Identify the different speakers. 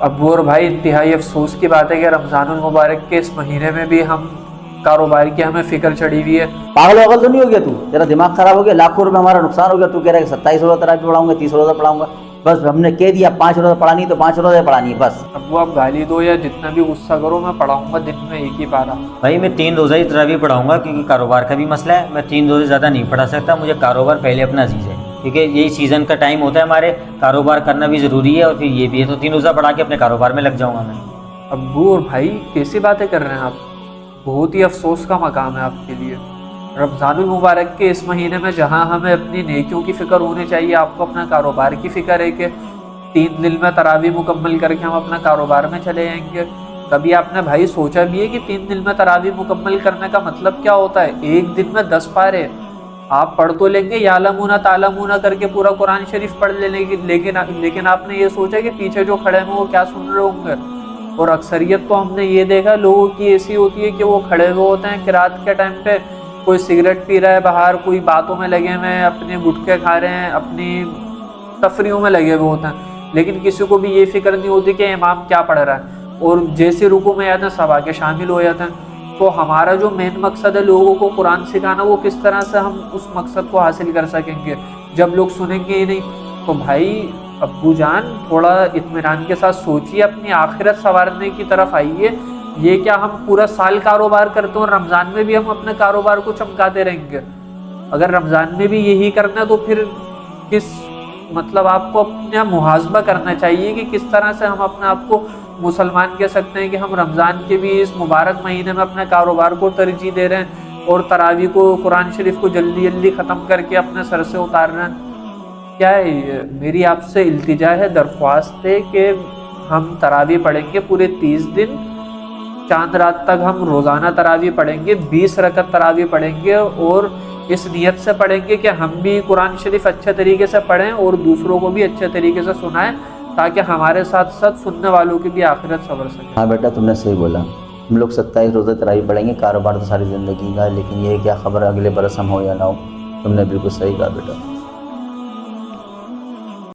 Speaker 1: ابو اور بھائی انتہائی افسوس کی بات ہے کہ رمضان المبارک کے اس مہینے میں بھی ہم کاروبار کی ہمیں فکر چڑھی ہوئی ہے۔
Speaker 2: پاگل وگل تو نہیں ہو گیا تو؟ تیرا دماغ خراب ہو گیا؟ لاکھوں روپے ہمارا نقصان ہو گیا، تو کہہ رہا ہے کہ 27 روزہ تراوی پڑھاؤں گا، 30 روزہ پڑھاؤں گا۔ بس ہم نے کہہ دیا 5 روزہ پڑھانی تو 5 روزہ پڑھانی ہے بس۔
Speaker 1: ابو آپ گالی دو یا جتنا بھی غصہ کرو، میں پڑھاؤں گا دن میں 1 ہی پارہ۔
Speaker 3: بھائی میں 3 روزہ ہی تراوی پڑھاؤں گا کیونکہ کاروبار کا بھی مسئلہ ہے، میں 3 روزے زیادہ نہیں پڑھا سکتا، مجھے کاروبار پہلے اپنا عزیز ہے کیونکہ یہی سیزن کا ٹائم ہوتا ہے ہمارے، کاروبار کرنا بھی ضروری ہے اور پھر یہ بھی ہے، تو 3 روزہ پڑھا کے اپنے کاروبار میں لگ جاؤں گا میں۔
Speaker 1: ابو اور بھائی کیسی باتیں کر رہے ہیں آپ؟ بہت ہی افسوس کا مقام ہے آپ کے لیے۔ رمضان المبارک کے اس مہینے میں جہاں ہمیں اپنی نیکیوں کی فکر ہونی چاہیے، آپ کو اپنا کاروبار کی فکر ہے کہ 3 دن میں تراوی مکمل کر کے ہم اپنا کاروبار میں چلے جائیں گے۔ کبھی آپ نے بھائی سوچا بھی ہے کہ 3 دن میں تراوی مکمل کرنے کا مطلب کیا ہوتا ہے؟ 1 دن میں 10 پارے آپ پڑھ تو لیں گے، یعلمون تعلمون کر کے پورا قرآن شریف پڑھ لیں گے، لیکن آپ نے یہ سوچا کہ پیچھے جو کھڑے ہیں وہ کیا سن رہے ہوں گے؟ اور اکثریت تو ہم نے یہ دیکھا لوگوں کی ایسی ہوتی ہے کہ وہ کھڑے ہوئے ہوتے ہیں قرات کے ٹائم پہ، کوئی سگریٹ پی رہا ہے باہر، کوئی باتوں میں لگے ہوئے ہیں، اپنے گٹکے کھا رہے ہیں، اپنی تفریحوں میں لگے ہوئے ہوتے ہیں، لیکن کسی کو بھی یہ فکر نہیں ہوتی کہ امام کیا پڑھ رہا ہے، اور جیسے رکوع میں آتے ہیں سب آ کے شامل ہو جاتے ہیں۔ تو ہمارا جو مین مقصد ہے لوگوں کو قرآن سکھانا، وہ کس طرح سے ہم اس مقصد کو حاصل کر سکیں گے جب لوگ سنیں گے ہی نہیں؟ تو بھائی ابو جان تھوڑا اطمینان کے ساتھ سوچیے، اپنی آخرت سنوارنے کی طرف آئیے۔ یہ کیا ہم پورا سال کاروبار کرتے ہیں اور رمضان میں بھی ہم اپنے کاروبار کو چمکاتے رہیں گے؟ اگر رمضان میں بھی یہی کرنا ہے تو پھر آپ کو اپنا محاسبہ کرنا چاہیے کہ کس طرح سے ہم اپنے آپ کو مسلمان کہہ سکتے ہیں کہ ہم رمضان کے بھی اس مبارک مہینے میں اپنے کاروبار کو ترجیح دے رہے ہیں اور تراوی کو، قرآن شریف کو جلدی جلدی ختم کر کے اپنے سر سے اتار رہے ہیں۔ کیا ہے میری آپ سے التجا ہے، درخواست ہے کہ ہم تراوی پڑھیں گے پورے 30 دن، چاند رات تک ہم روزانہ تراوی پڑھیں گے، 20 رکعت تراوی پڑھیں گے، اور اس نیت سے پڑھیں گے کہ ہم بھی قرآن شریف اچھے طریقے سے پڑھیں اور دوسروں کو بھی اچھے طریقے سے سنائیں، تاکہ ہمارے ساتھ ساتھ سننے والوں کی بھی آخرت سنور سکے۔
Speaker 2: ہاں بیٹا تم نے صحیح بولا، ہم لوگ 27 روزہ تراوی پڑھیں گے، کاروبار تو ساری زندگی کا ہے، لیکن یہ کیا خبر اگلے برس ہم ہو یا نہ ہو۔ تم نے بالکل صحیح کہا بیٹا۔